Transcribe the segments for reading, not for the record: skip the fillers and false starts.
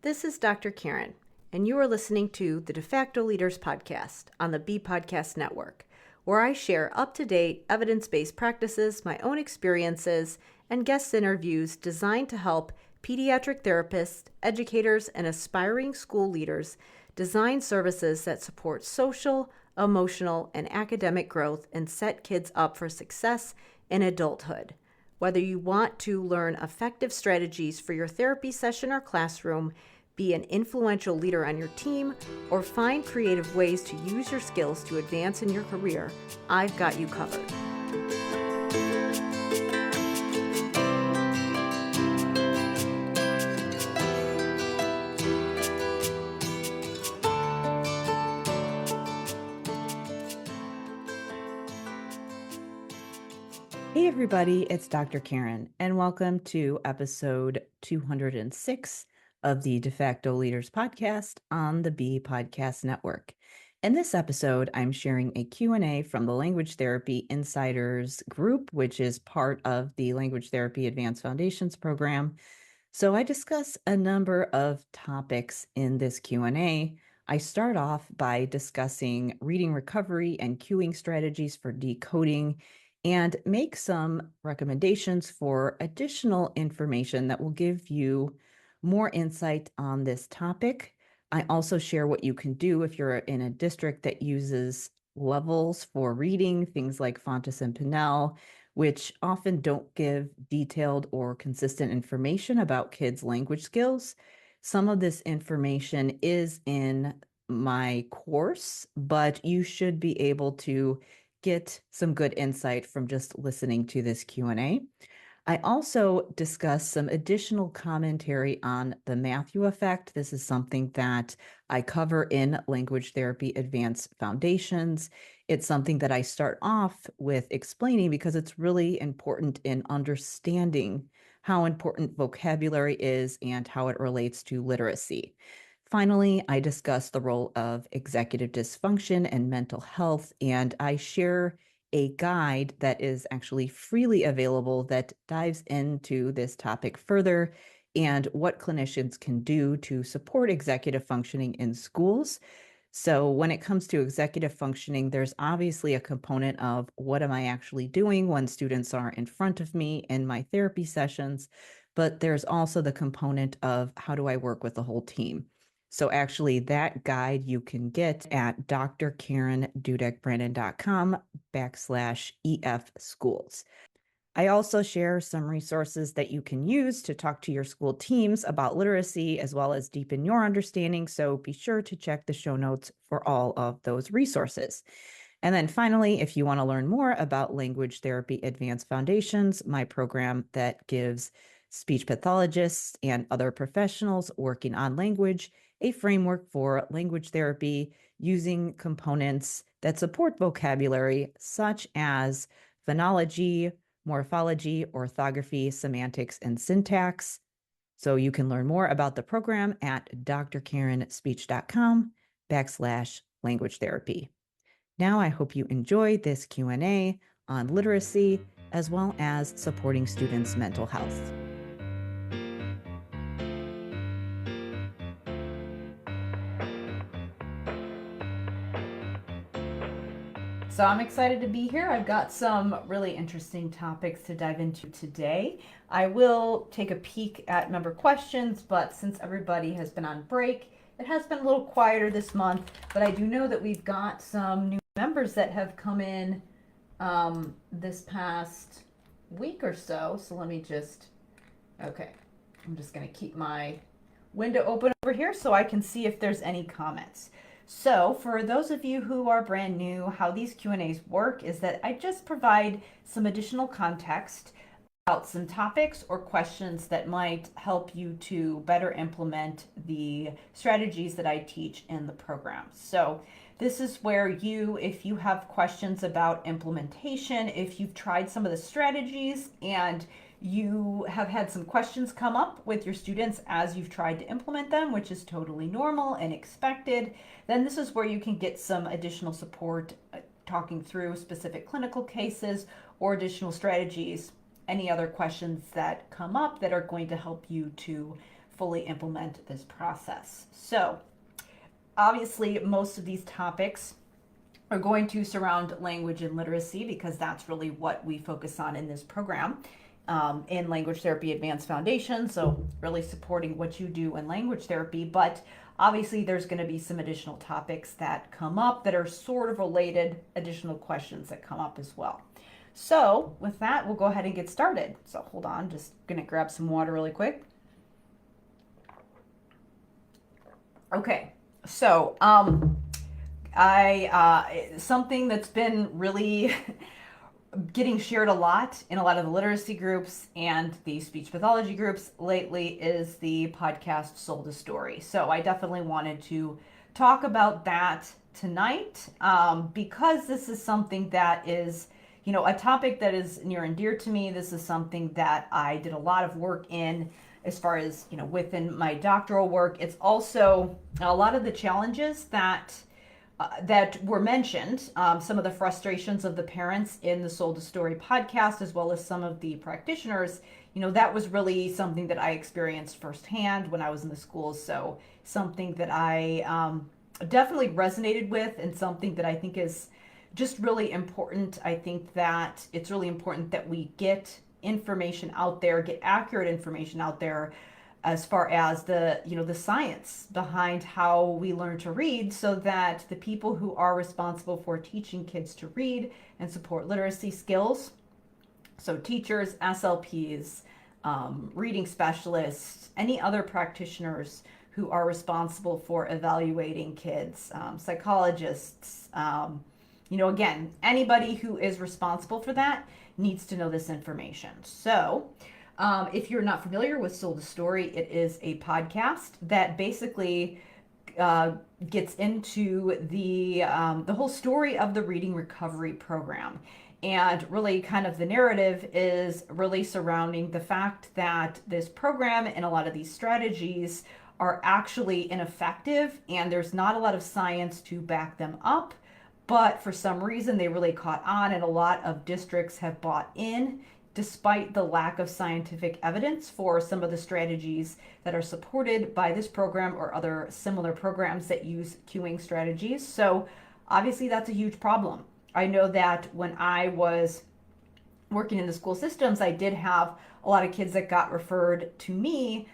This is Dr. Karen, and you are listening to the Facto Leaders podcast on the B Podcast Network, where I share up-to-date, evidence-based practices, my own experiences, and guest interviews designed to help pediatric therapists, educators, and aspiring school leaders design services that support social, emotional, and academic growth and set kids up for success in adulthood. Whether you want to learn effective strategies for your therapy session or classroom, be an influential leader on your team, or find creative ways to use your skills to advance in your career, I've got you covered. Hey everybody, it's Dr. Karen, and welcome to episode 206 of the De Facto Leaders podcast on the B Podcast Network. In this episode, I'm sharing a Q&A from the Language Therapy Insiders group, which is part of the Language Therapy Advanced Foundations program. So I discuss a number of topics in this Q&A. I start off by discussing reading recovery and cueing strategies for decoding, and make some recommendations for additional information that will give you more insight on this topic. I also share what you can do if you're in a district that uses levels for reading, things like Fountas and Pinnell, which often don't give detailed or consistent information about kids' language skills. Some of this information is in my course, but you should be able to get some good insight from just listening to this Q&A. I also discuss some additional commentary on the Matthew effect. This is something that I cover in Language Therapy Advanced Foundations. It's something that I start off with explaining because it's really important in understanding how important vocabulary is and how it relates to literacy. Finally, I discuss the role of executive dysfunction and mental health, and I share a guide that is actually freely available that dives into this topic further and what clinicians can do to support executive functioning in schools. So when it comes to executive functioning, there's obviously a component of what am I actually doing when students are in front of me in my therapy sessions, but there's also the component of how do I work with the whole team. So actually that guide you can get at drkarendudek-brannan.com/EF schools. I also share some resources that you can use to talk to your school teams about literacy as well as deepen your understanding. So be sure to check the show notes for all of those resources. And then finally, if you want to learn more about Language Therapy Advanced Foundations, my program that gives speech pathologists and other professionals working on language a framework for language therapy using components that support vocabulary such as phonology, morphology, orthography, semantics, and syntax. So you can learn more about the program at drkarenspeech.com/language therapy. Now I hope you enjoy this Q&A on literacy as well as supporting students' mental health. So I'm excited to be here. I've got some really interesting topics to dive into today. I will take a peek at member questions, but since everybody has been on break, it has been a little quieter this month, but I do know that we've got some new members that have come in this past week or so. So let me just, okay, I'm just going to keep my window open over here so I can see if there's any comments. So for those of you who are brand new, how these Q&As work is that I just provide some additional context about some topics or questions that might help you to better implement the strategies that I teach in the program. So this is where you, if you have questions about implementation, if you've tried some of the strategies and you have had some questions come up with your students as you've tried to implement them, which is totally normal and expected, then this is where you can get some additional support talking through specific clinical cases or additional strategies, any other questions that come up that are going to help you to fully implement this process. So obviously, most of these topics are going to surround language and literacy because that's really what we focus on in this program in Language Therapy Advanced Foundation. So really supporting what you do in language therapy. But obviously, there's going to be some additional topics that come up that are sort of related, additional questions that come up as well. So with that, we'll go ahead and get started. So hold on, just going to grab some water really quick. Okay, so something that's been really getting shared a lot in a lot of the literacy groups and the speech pathology groups lately is the podcast Sold a Story. So I definitely wanted to talk about that tonight because this is something that is, a topic that is near and dear to me. This is something that I did a lot of work in as far as, within my doctoral work. It's also a lot of the challenges that were mentioned, some of the frustrations of the parents in the Sold a Story podcast, as well as some of the practitioners, that was really something that I experienced firsthand when I was in the schools. So something that I definitely resonated with and something that I think is just really important. I think that it's really important that we get information out there, get accurate information out there as far as the science behind how we learn to read, so that the people who are responsible for teaching kids to read and support literacy skills, so teachers, SLPs, reading specialists, any other practitioners who are responsible for evaluating kids, psychologists, again, anybody who is responsible for that needs to know this information. So if you're not familiar with Sold a Story, it is a podcast that basically gets into the whole story of the reading recovery program. And really kind of the narrative is really surrounding the fact that this program and a lot of these strategies are actually ineffective, and there's not a lot of science to back them up. But for some reason, they really caught on, and a lot of districts have bought in, despite the lack of scientific evidence for some of the strategies that are supported by this program or other similar programs that use cueing strategies. So obviously that's a huge problem. I know that when I was working in the school systems, I did have a lot of kids that got referred to me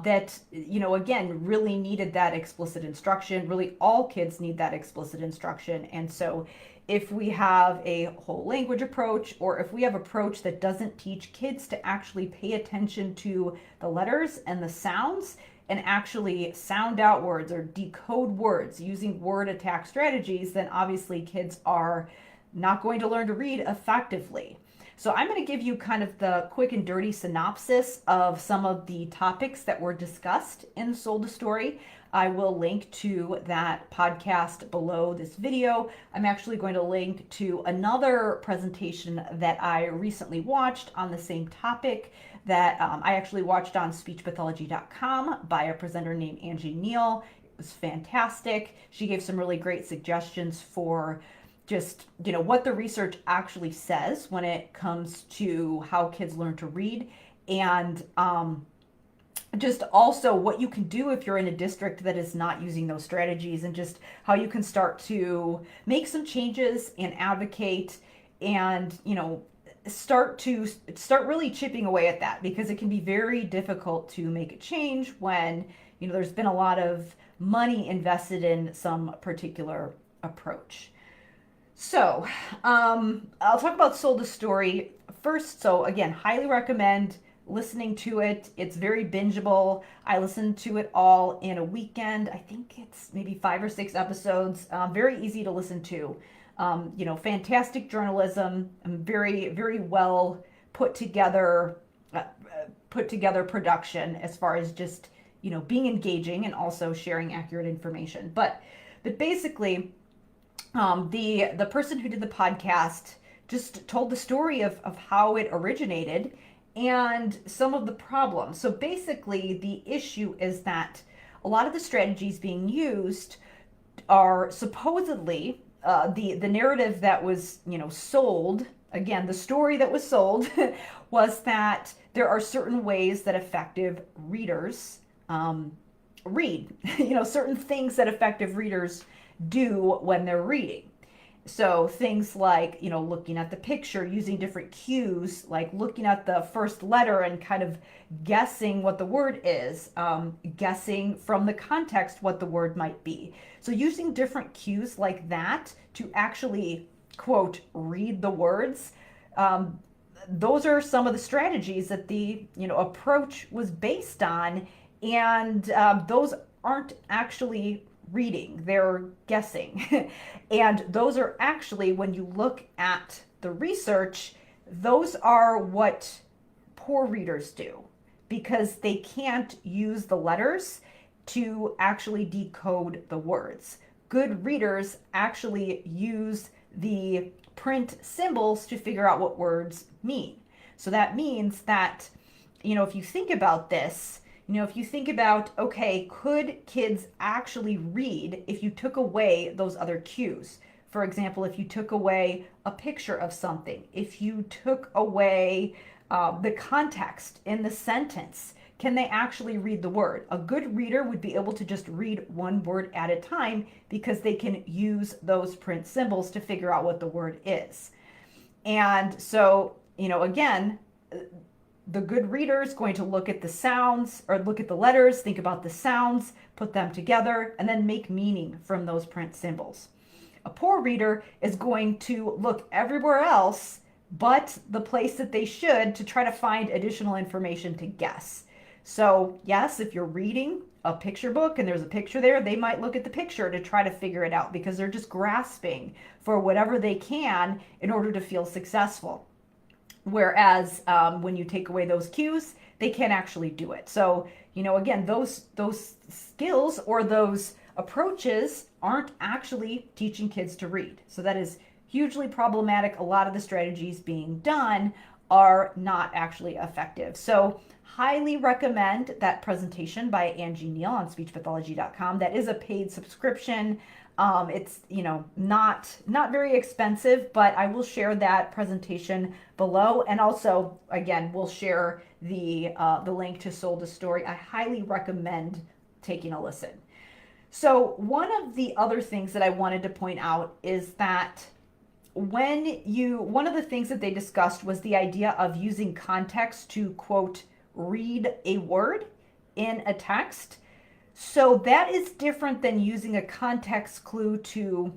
that, again, really needed that explicit instruction. Really, all kids need that explicit instruction. And so if we have a whole language approach, or if we have an approach that doesn't teach kids to actually pay attention to the letters and the sounds and actually sound out words or decode words using word attack strategies, then obviously kids are not going to learn to read effectively. So I'm going to give you kind of the quick and dirty synopsis of some of the topics that were discussed in Sold a Story. I will link to that podcast below this video. I'm actually going to link to another presentation that I recently watched on the same topic that I actually watched on speechpathology.com by a presenter named Angie Neal. It was fantastic. She gave some really great suggestions for just, what the research actually says when it comes to how kids learn to read, and just also what you can do if you're in a district that is not using those strategies, and just how you can start to make some changes and advocate and, start really chipping away at that, because it can be very difficult to make a change when, there's been a lot of money invested in some particular approach. So I'll talk about Sold a Story first. So again, highly recommend listening to it. It's very bingeable. I listened to it all in a weekend. I think it's maybe 5 or 6 episodes. Very easy to listen to. Fantastic journalism, very, very well put together production as far as just, being engaging and also sharing accurate information. But basically, the person who did the podcast just told the story of how it originated and some of the problems. So basically, the issue is that a lot of the strategies being used are supposedly the narrative that was, sold. Again, the story that was sold was that there are certain ways that effective readers read, certain things that effective readers do when they're reading. So things like, looking at the picture, using different cues, like looking at the first letter and kind of guessing what the word is, guessing from the context what the word might be. So using different cues like that to actually, quote, read the words, those are some of the strategies that the, approach was based on. And those aren't actually reading, they're guessing. And those are actually, when you look at the research, those are what poor readers do, because they can't use the letters to actually decode the words. Good readers actually use the print symbols to figure out what words mean. So that means that, if you think about this, if you think about, okay, could kids actually read if you took away those other cues? For example, if you took away a picture of something, if you took away the context in the sentence, can they actually read the word? A good reader would be able to just read one word at a time because they can use those print symbols to figure out what the word is. And so, again, the good reader is going to look at the sounds or look at the letters, think about the sounds, put them together, and then make meaning from those print symbols. A poor reader is going to look everywhere else but the place that they should to try to find additional information to guess. So yes, if you're reading a picture book and there's a picture there, they might look at the picture to try to figure it out because they're just grasping for whatever they can in order to feel successful. Whereas when you take away those cues, they can't actually do it. So, again, those skills or those approaches aren't actually teaching kids to read. So that is hugely problematic. A lot of the strategies being done are not actually effective. So highly recommend that presentation by Angie Neal on speechpathology.com. That is a paid subscription. It's, not very expensive, but I will share that presentation below. And also, again, we'll share the link to Sold a Story. I highly recommend taking a listen. So one of the other things that I wanted to point out is that one of the things that they discussed was the idea of using context to, quote, read a word in a text. So that is different than using a context clue to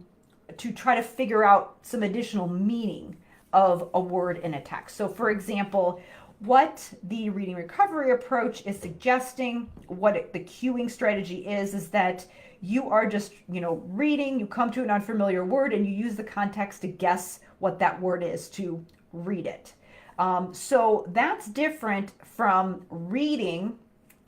try to figure out some additional meaning of a word in a text. So for example, what the reading recovery approach is suggesting, what the cueing strategy is that you are just, reading, you come to an unfamiliar word and you use the context to guess what that word is to read it. So that's different from reading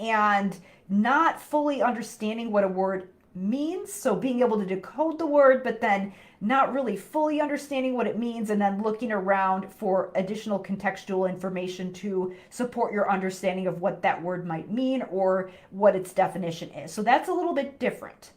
and not fully understanding what a word means. So being able to decode the word, but then not really fully understanding what it means and then looking around for additional contextual information to support your understanding of what that word might mean or what its definition is. So that's a little bit different.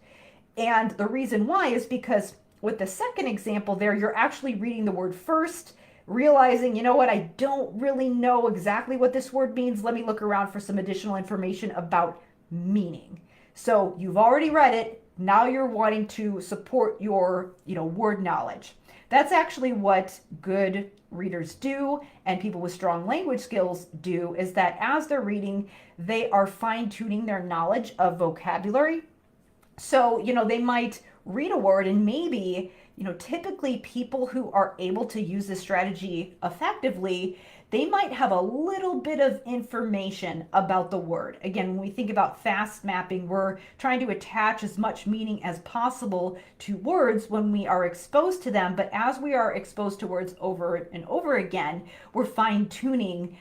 And the reason why is because with the second example there, you're actually reading the word first, realizing, I don't really know exactly what this word means. Let me look around for some additional information about meaning. So you've already read it. Now you're wanting to support your, word knowledge. That's actually what good readers do and people with strong language skills do, is that as they're reading, they are fine-tuning their knowledge of vocabulary. So, they might read a word and maybe, typically people who are able to use this strategy effectively, they might have a little bit of information about the word. Again, when we think about fast mapping, we're trying to attach as much meaning as possible to words when we are exposed to them. But as we are exposed to words over and over again, we're fine-tuning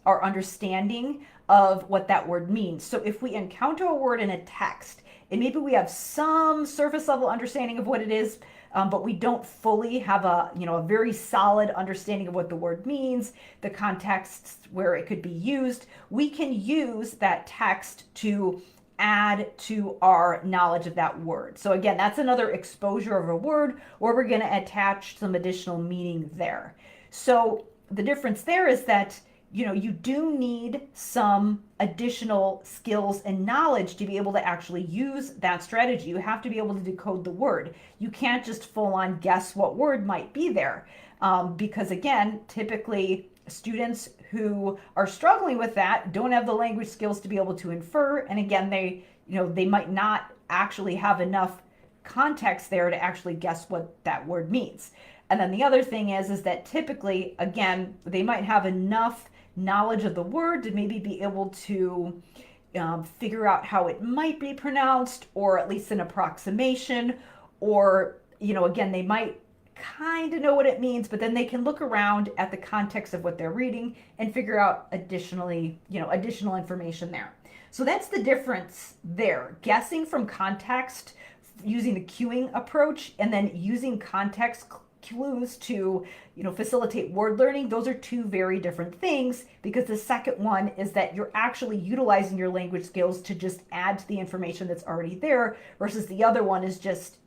our understanding of what that word means. So if we encounter a word in a text, and maybe we have some surface level understanding of what it is, but we don't fully have a very solid understanding of what the word means, the contexts where it could be used, we can use that text to add to our knowledge of that word. So again, that's another exposure of a word where we're going to attach some additional meaning there. So the difference there is that you do need some additional skills and knowledge to be able to actually use that strategy. You have to be able to decode the word. You can't just full on guess what word might be there. Because again, typically students who are struggling with that don't have the language skills to be able to infer. And again, they might not actually have enough context there to actually guess what that word means. And then the other thing is that typically, again, they might have enough knowledge of the word to maybe be able to figure out how it might be pronounced, or at least an approximation, or, again, they might kind of know what it means, but then they can look around at the context of what they're reading and figure out additional information there. So that's the difference there. Guessing from context using the cueing approach, and then using context clues to facilitate word learning. Those are two very different things, because the second one is that you're actually utilizing your language skills to just add to the information that's already there, versus the other one is just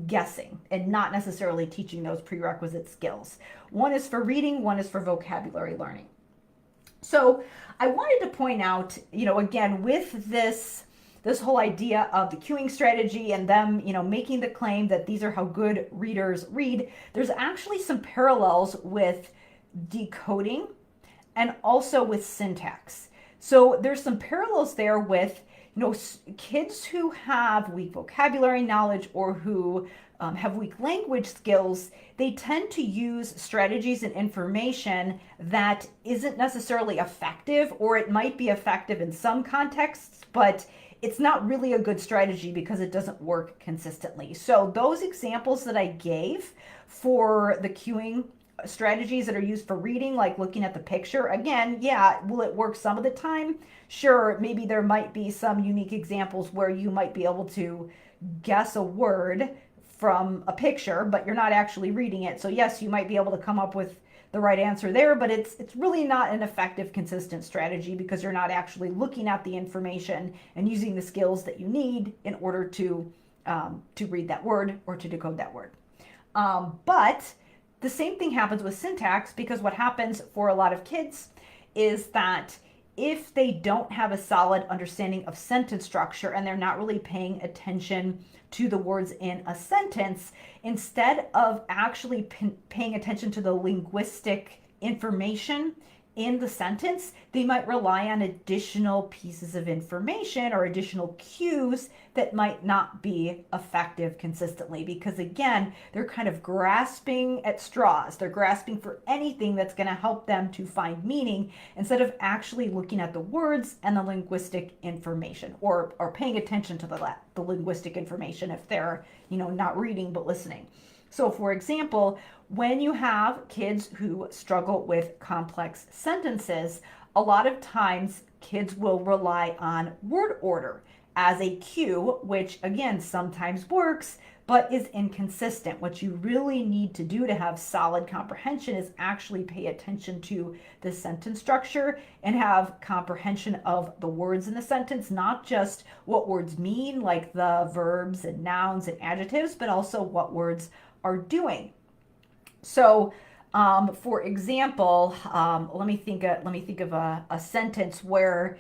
guessing and not necessarily teaching those prerequisite skills. One is for reading, one is for vocabulary learning. So I wanted to point out, again, with this whole idea of the cueing strategy and them, making the claim that these are how good readers read, there's actually some parallels with decoding and also with syntax. So there's some parallels there with, kids who have weak vocabulary knowledge, or who have weak language skills. They tend to use strategies and information that isn't necessarily effective, or it might be effective in some contexts, but it's not really a good strategy because it doesn't work consistently. So those examples that I gave for the cueing strategies that are used for reading, like looking at the picture, again, yeah, will it work some of the time? Sure, maybe there might be some unique examples where you might be able to guess a word from a picture, but you're not actually reading it. So yes, you might be able to come up with the right answer there, but it's really not an effective, consistent strategy, because you're not actually looking at the information and using the skills that you need in order to read that word or to decode that word. But the same thing happens with syntax, because what happens for a lot of kids is that if they don't have a solid understanding of sentence structure and they're not really paying attention to the words in a sentence, instead of actually paying attention to the linguistic information in the sentence, they might rely on additional pieces of information or additional cues that might not be effective consistently, because again, they're kind of grasping at straws. They're grasping for anything that's going to help them to find meaning, instead of actually looking at the words and the linguistic information, or paying attention to the linguistic information if they're not reading but listening. So for example, when you have kids who struggle with complex sentences, a lot of times kids will rely on word order as a cue, which again sometimes works but is inconsistent. What you really need to do to have solid comprehension is actually pay attention to the sentence structure and have comprehension of the words in the sentence, not just what words mean, like the verbs and nouns and adjectives, but also what words are doing. So, for example, let me think of a sentence where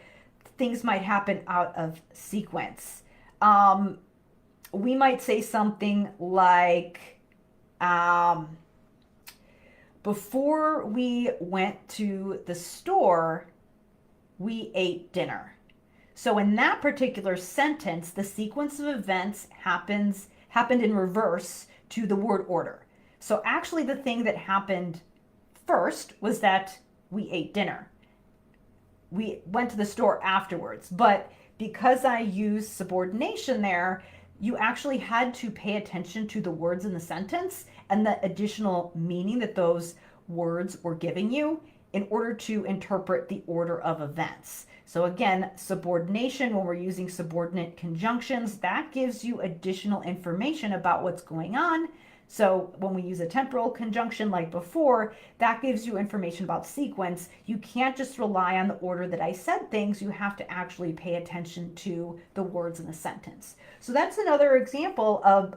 things might happen out of sequence. We might say something like, before we went to the store, we ate dinner. So in that particular sentence, the sequence of events happened in reverse to the word order. So actually the thing that happened first was that we ate dinner. We went to the store afterwards, but because I used subordination there, you actually had to pay attention to the words in the sentence and the additional meaning that those words were giving you in order to interpret the order of events. So again, subordination, when we're using subordinate conjunctions, that gives you additional information about what's going on. So when we use a temporal conjunction like before, that gives you information about sequence. You can't just rely on the order that I said things. You have to actually pay attention to the words in the sentence. So that's another example of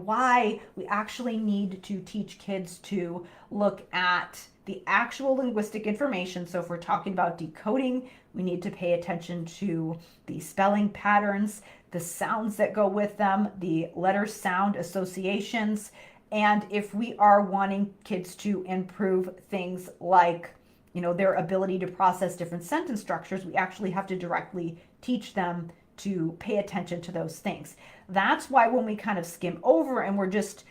why we actually need to teach kids to look at the actual linguistic information. So if we're talking about decoding, we need to pay attention to the spelling patterns, the sounds that go with them, the letter sound associations. And if we are wanting kids to improve things like, their ability to process different sentence structures, we actually have to directly teach them to pay attention to those things. That's why when we kind of skim over and we're just,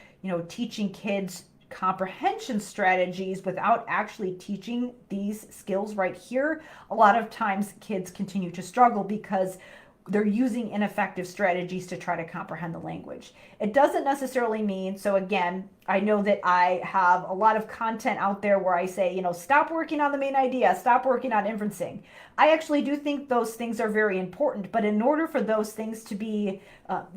teaching kids comprehension strategies without actually teaching these skills right here, a lot of times kids continue to struggle because they're using ineffective strategies to try to comprehend the language. It doesn't necessarily mean, so again, I know that I have a lot of content out there where I say, stop working on the main idea, stop working on inferencing. I actually do think those things are very important, but in order for those things to be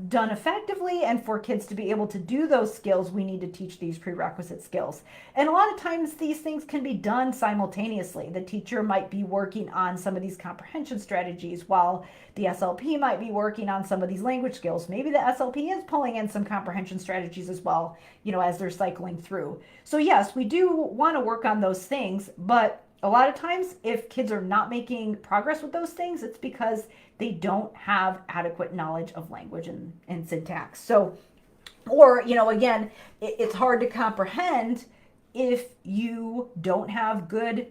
done effectively and for kids to be able to do those skills, we need to teach these prerequisite skills. And a lot of times these things can be done simultaneously. The teacher might be working on some of these comprehension strategies while the SLP might be working on some of these language skills. Maybe the SLP is pulling in some comprehension strategies as well, as they're cycling through. So yes, we do want to work on those things, but a lot of times if kids are not making progress with those things, it's because they don't have adequate knowledge of language and syntax. So, or, again, it's hard to comprehend if you don't have good,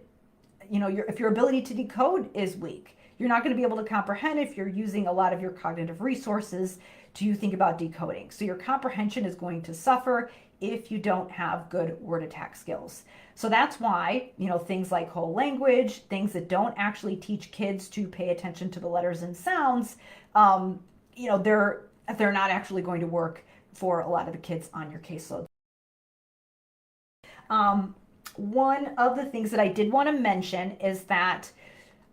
if your ability to decode is weak. You're not going to be able to comprehend if you're using a lot of your cognitive resources to think about decoding. So your comprehension is going to suffer if you don't have good word attack skills. So that's why, things like whole language, things that don't actually teach kids to pay attention to the letters and sounds, they're not actually going to work for a lot of the kids on your caseload. One of the things that I did want to mention is that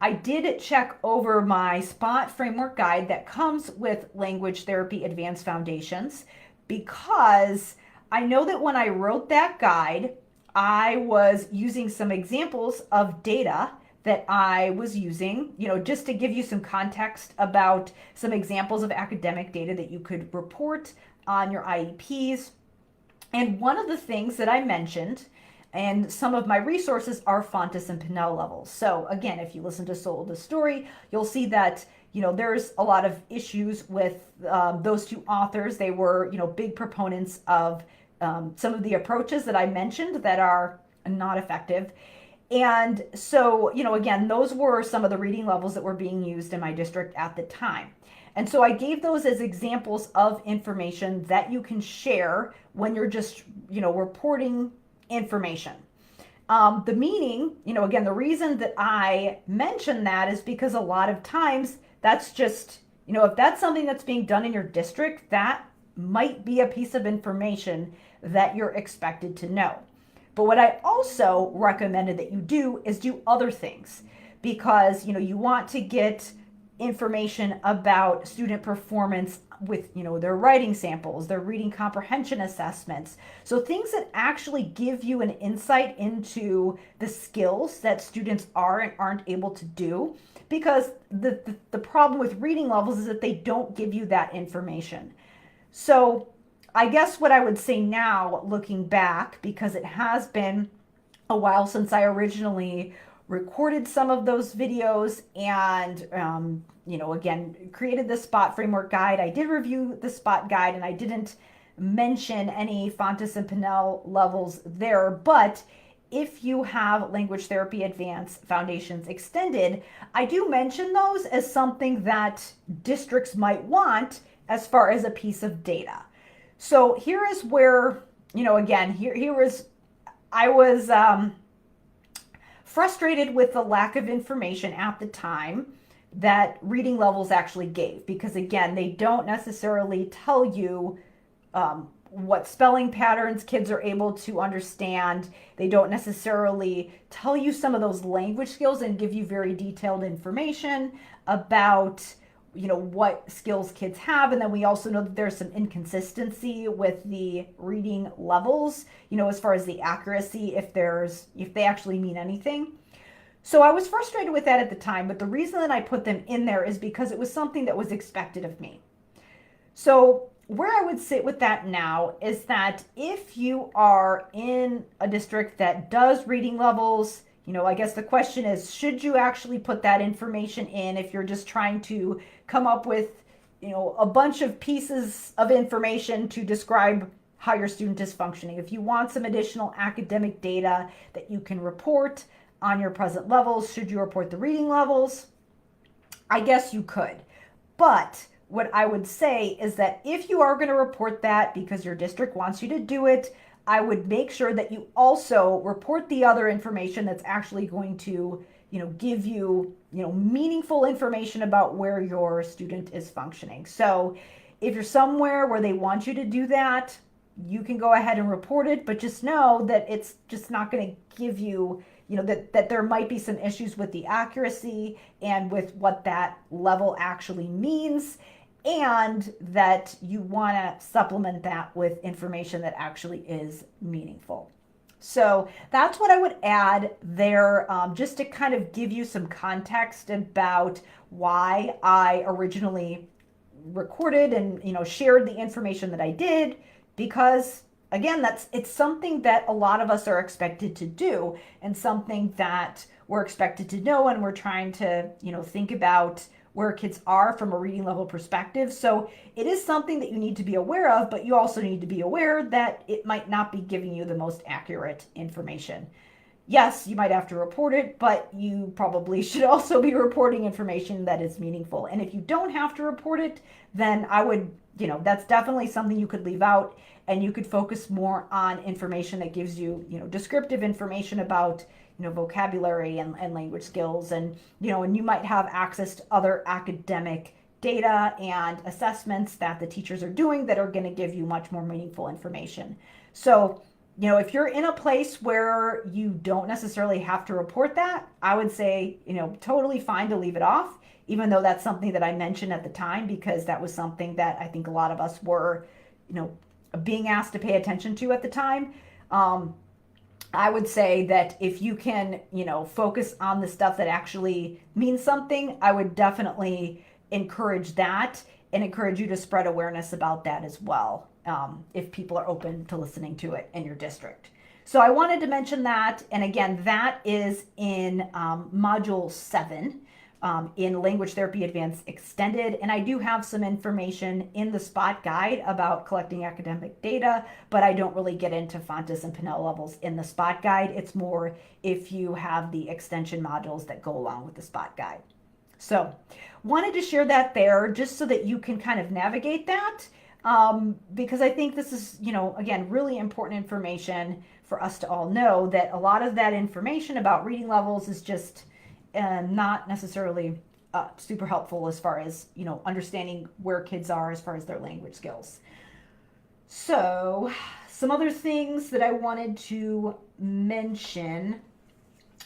I did check over my SPOT framework guide that comes with Language Therapy Advanced Foundations, because I know that when I wrote that guide, I was using some examples of data that I was using, just to give you some context about some examples of academic data that you could report on your IEPs. And one of the things that I mentioned, and some of my resources, are Fountas and Pinnell levels. So again, if you listen to Soul of the Story, you'll see that there's a lot of issues with those two authors. They were big proponents of some of the approaches that I mentioned that are not effective. And so, again, those were some of the reading levels that were being used in my district at the time. And so I gave those as examples of information that you can share when you're just, reporting information. The meaning, again, the reason that I mention that is because a lot of times that's just, if that's something that's being done in your district, that might be a piece of information that you're expected to know. But what I also recommended that you do is do other things, because you want to get information about student performance with their writing samples, their reading comprehension assessments. So things that actually give you an insight into the skills that students are and aren't able to do, because the problem with reading levels is that they don't give you that information. So I guess what I would say now, looking back, because it has been a while since I originally recorded some of those videos and, again, created the SPOT framework guide. I did review the SPOT guide and I didn't mention any Fountas and Pinnell levels there, but if you have Language Therapy Advanced Foundations Extended, I do mention those as something that districts might want as far as a piece of data. So here is where, again, I was frustrated with the lack of information at the time that reading levels actually gave, because again, they don't necessarily tell you what spelling patterns kids are able to understand. They don't necessarily tell you some of those language skills and give you very detailed information about what skills kids have. And then we also know that there's some inconsistency with the reading levels, as far as the accuracy, if they actually mean anything. So I was frustrated with that at the time, but the reason that I put them in there is because it was something that was expected of me. So where I would sit with that now is that if you are in a district that does reading levels, I guess the question is, should you actually put that information in if you're just trying to come up with, a bunch of pieces of information to describe how your student is functioning? If you want some additional academic data that you can report on your present levels, should you report the reading levels? I guess you could. But what I would say is that if you are going to report that because your district wants you to do it, I would make sure that you also report the other information that's actually going to, give you, meaningful information about where your student is functioning. So if you're somewhere where they want you to do that, you can go ahead and report it, but just know that it's just not going to give you, that there might be some issues with the accuracy and with what that level actually means, and that you want to supplement that with information that actually is meaningful. So that's what I would add there, just to kind of give you some context about why I originally recorded and shared the information that I did, because again, it's something that a lot of us are expected to do, and something that we're expected to know, and we're trying to think about where kids are from a reading level perspective. So it is something that you need to be aware of, but you also need to be aware that it might not be giving you the most accurate information. Yes, you might have to report it, but you probably should also be reporting information that is meaningful. And if you don't have to report it, then I would, that's definitely something you could leave out, and you could focus more on information that gives you, descriptive information about, vocabulary and language skills. And, and you might have access to other academic data and assessments that the teachers are doing that are going to give you much more meaningful information. So, if you're in a place where you don't necessarily have to report that, I would say, totally fine to leave it off, even though that's something that I mentioned at the time, because that was something that I think a lot of us were, being asked to pay attention to at the time. I would say that if you can, focus on the stuff that actually means something, I would definitely encourage that, and encourage you to spread awareness about that as well, if people are open to listening to it in your district. So I wanted to mention that. And again, that is in Module 7. In Language Therapy Advanced Extended. And I do have some information in the spot guide about collecting academic data, but I don't really get into Fountas and Pinnell levels in the spot guide. It's more if you have the extension modules that go along with the spot guide. So wanted to share that there just so that you can kind of navigate that, because I think this is, again, really important information for us to all know, that a lot of that information about reading levels is just not necessarily super helpful as far as, understanding where kids are as far as their language skills. So some other things that I wanted to mention,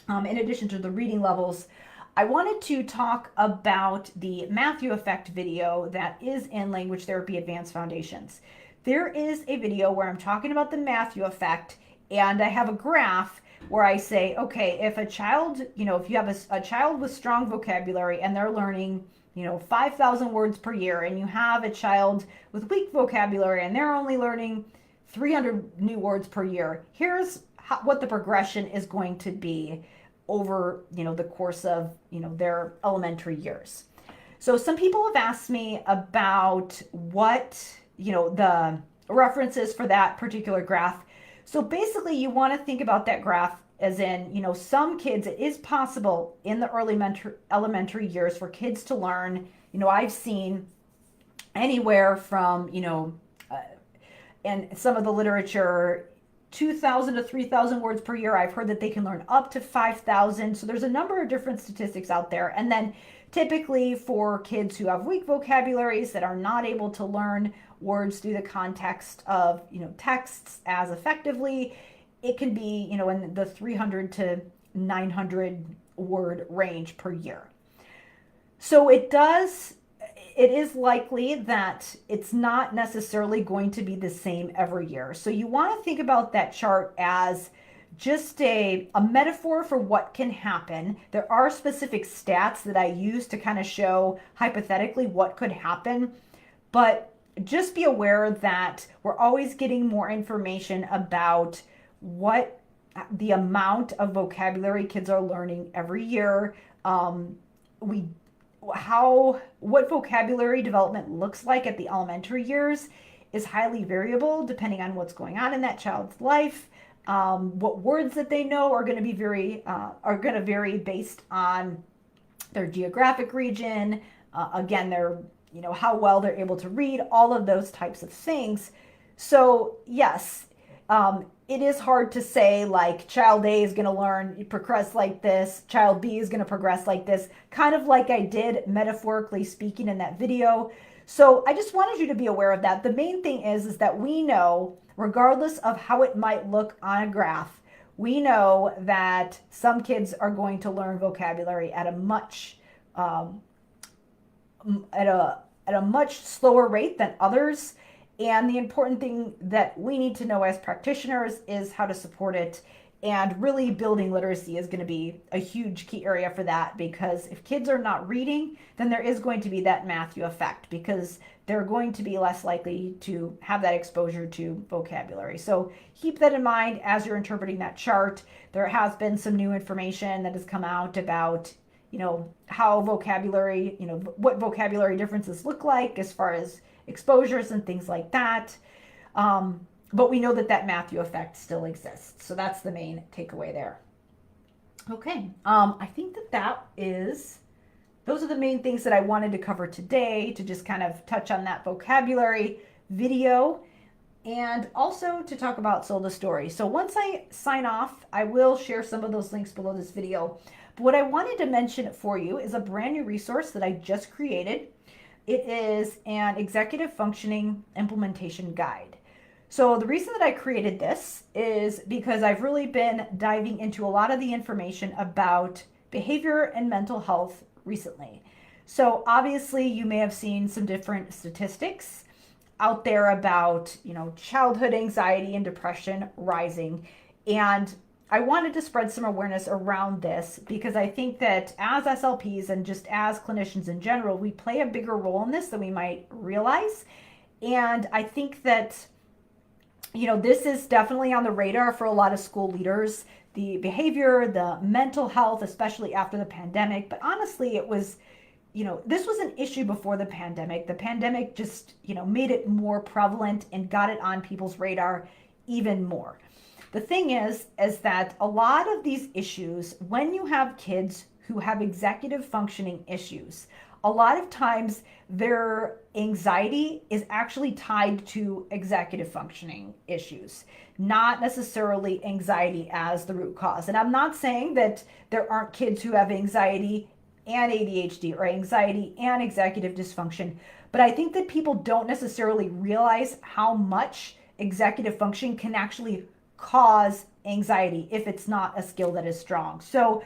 in addition to the reading levels, I wanted to talk about the Matthew Effect video that is in Language Therapy Advanced Foundations. There is a video where I'm talking about the Matthew Effect, and I have a graph where I say, okay, if a child, if you have a child with strong vocabulary and they're learning, 5,000 words per year, and you have a child with weak vocabulary and they're only learning 300 new words per year, here's what the progression is going to be over, the course of, their elementary years. So some people have asked me about what, the references for that particular graph. So basically, you want to think about that graph as in, some kids, it is possible in the early elementary years for kids to learn, I've seen anywhere from, and some of the literature, 2,000 to 3,000 words per year. I've heard that they can learn up to 5,000. So there's a number of different statistics out there. And then typically for kids who have weak vocabularies that are not able to learn words through the context of, texts as effectively, it can be, in the 300 to 900 word range per year. So it is likely that it's not necessarily going to be the same every year. So you want to think about that chart as just a metaphor for what can happen. There are specific stats that I use to kind of show hypothetically what could happen, but just be aware that we're always getting more information about what the amount of vocabulary kids are learning every year. We what vocabulary development looks like at the elementary years is highly variable depending on what's going on in that child's life. What words that they know are going to be are going to vary based on their geographic region. Again, their how well they're able to read, all of those types of things. So yes, it is hard to say like child A is going to learn progress like this, child B is going to progress like this, kind of like I did metaphorically speaking in that video. So I just wanted you to be aware of that. The main thing is that we know, regardless of how it might look on a graph, we know that some kids are going to learn vocabulary at a much at a much slower rate than others. And the important thing that we need to know as practitioners is how to support it. And really building literacy is going to be a huge key area for that, because if kids are not reading, then there is going to be that Matthew effect, because they're going to be less likely to have that exposure to vocabulary. So keep that in mind as you're interpreting that chart. There has been some new information that has come out about how vocabulary, what vocabulary differences look like as far as exposures and things like that. But we know that Matthew effect still exists. So that's the main takeaway there. Okay. I think those are the main things that I wanted to cover today, to just kind of touch on that vocabulary video, and also to talk about Sold a Story. So once I sign off, I will share some of those links below this video. But what I wanted to mention for you is a brand new resource that I just created. It is an executive functioning implementation guide. So the reason that I created this is because I've really been diving into a lot of the information about behavior and mental health recently. So obviously you may have seen some different statistics out there about, childhood anxiety and depression rising. And I wanted to spread some awareness around this because I think that as SLPs and just as clinicians in general, we play a bigger role in this than we might realize. And I think that, this is definitely on the radar for a lot of school leaders, the behavior, the mental health, especially after the pandemic. But honestly, it was, this was an issue before the pandemic. The pandemic just, made it more prevalent and got it on people's radar even more. The thing is that a lot of these issues, when you have kids who have executive functioning issues, a lot of times their anxiety is actually tied to executive functioning issues, not necessarily anxiety as the root cause. And I'm not saying that there aren't kids who have anxiety and ADHD or anxiety and executive dysfunction, but I think that people don't necessarily realize how much executive function can actually cause anxiety if it's not a skill that is strong. So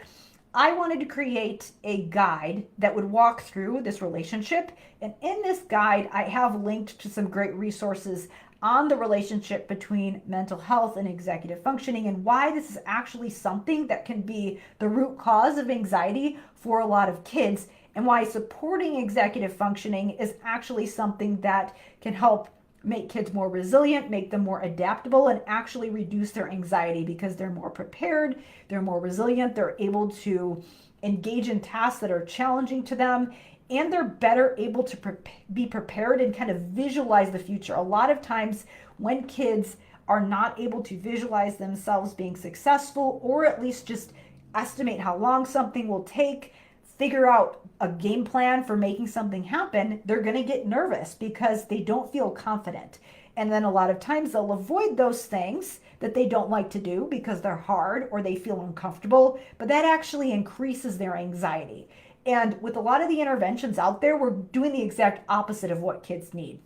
I wanted to create a guide that would walk through this relationship. And in this guide, I have linked to some great resources on the relationship between mental health and executive functioning, and why this is actually something that can be the root cause of anxiety for a lot of kids, and why supporting executive functioning is actually something that can help make kids more resilient, make them more adaptable, and actually reduce their anxiety because they're more prepared, they're more resilient, they're able to engage in tasks that are challenging to them, and they're better able to be prepared and kind of visualize the future. A lot of times when kids are not able to visualize themselves being successful, or at least just estimate how long something will take, figure out a game plan for making something happen, they're going to get nervous because they don't feel confident. And then a lot of times they'll avoid those things that they don't like to do because they're hard or they feel uncomfortable, but that actually increases their anxiety. And with a lot of the interventions out there, we're doing the exact opposite of what kids need.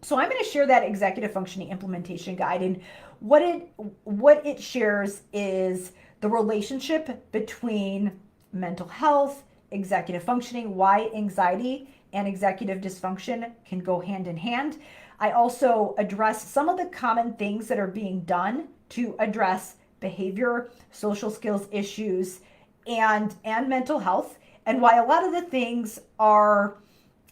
So I'm going to share that executive functioning implementation guide, and what it shares is the relationship between mental health, executive functioning, why anxiety and executive dysfunction can go hand in hand. I also address some of the common things that are being done to address behavior, social skills issues, and mental health, and why a lot of the things are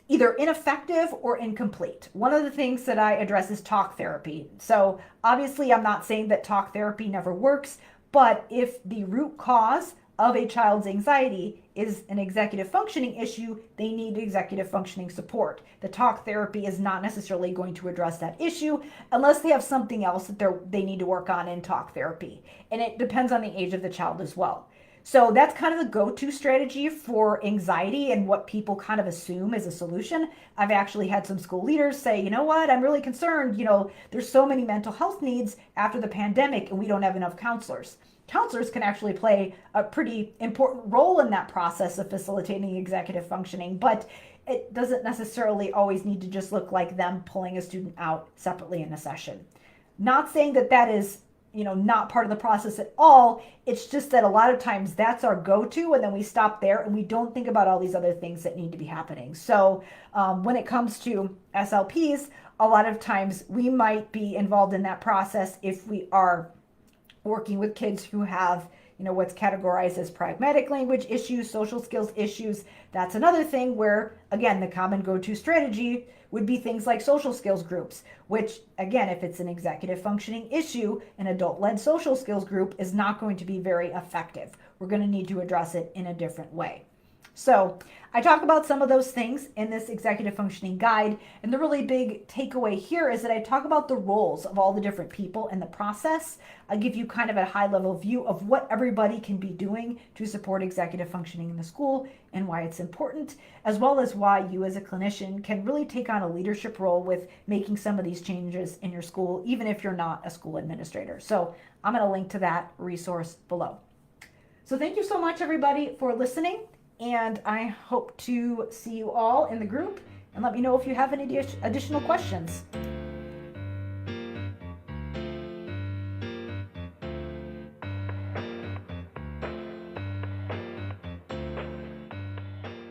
either ineffective or incomplete. One of the things that I address is talk therapy. So obviously, I'm not saying that talk therapy never works, but if the root cause of a child's anxiety is an executive functioning issue, they need executive functioning support. The talk therapy is not necessarily going to address that issue unless they have something else that they need to work on in talk therapy. And it depends on the age of the child as well. So that's kind of the go-to strategy for anxiety and what people kind of assume is a solution. I've actually had some school leaders say, you know what, I'm really concerned, there's so many mental health needs after the pandemic and we don't have enough counselors. Counselors can actually play a pretty important role in that process of facilitating executive functioning, but it doesn't necessarily always need to just look like them pulling a student out separately in a session. Not saying that that is not part of the process at all. It's just that a lot of times that's our go-to, and then we stop there and we don't think about all these other things that need to be happening. So when it comes to SLPs, a lot of times we might be involved in that process if we are working with kids who have what's categorized as pragmatic language issues, social skills issues. That's another thing where, again, the common go-to strategy would be things like social skills groups, which, again, if it's an executive functioning issue, an adult-led social skills group is not going to be very effective. We're going to need to address it in a different way. So I talk about some of those things in this executive functioning guide. And the really big takeaway here is that I talk about the roles of all the different people in the process. I give you kind of a high level view of what everybody can be doing to support executive functioning in the school and why it's important, as well as why you as a clinician can really take on a leadership role with making some of these changes in your school, even if you're not a school administrator. So I'm going to link to that resource below. So thank you so much, everybody, for listening. And I hope to see you all in the group, and let me know if you have any additional questions.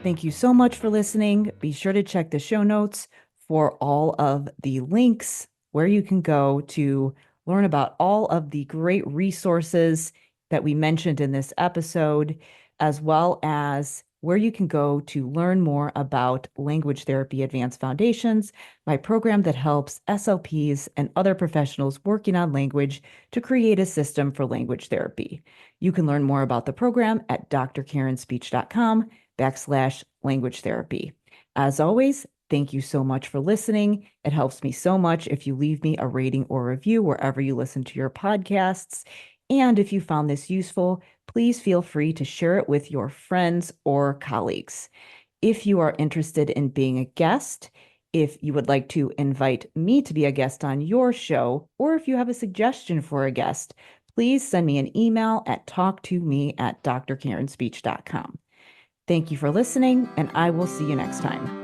Thank you so much for listening. Be sure to check the show notes for all of the links where you can go to learn about all of the great resources that we mentioned in this episode, as well as where you can go to learn more about Language Therapy Advanced Foundations, my program that helps SLPs and other professionals working on language to create a system for language therapy. You can learn more about the program at drkarenspeech.com/language therapy. As always, thank you so much for listening. It helps me so much if you leave me a rating or review wherever you listen to your podcasts. And if you found this useful, please feel free to share it with your friends or colleagues. If you are interested in being a guest, if you would like to invite me to be a guest on your show, or if you have a suggestion for a guest, please send me an email at talktome@drkarenspeech.com. Thank you for listening, and I will see you next time.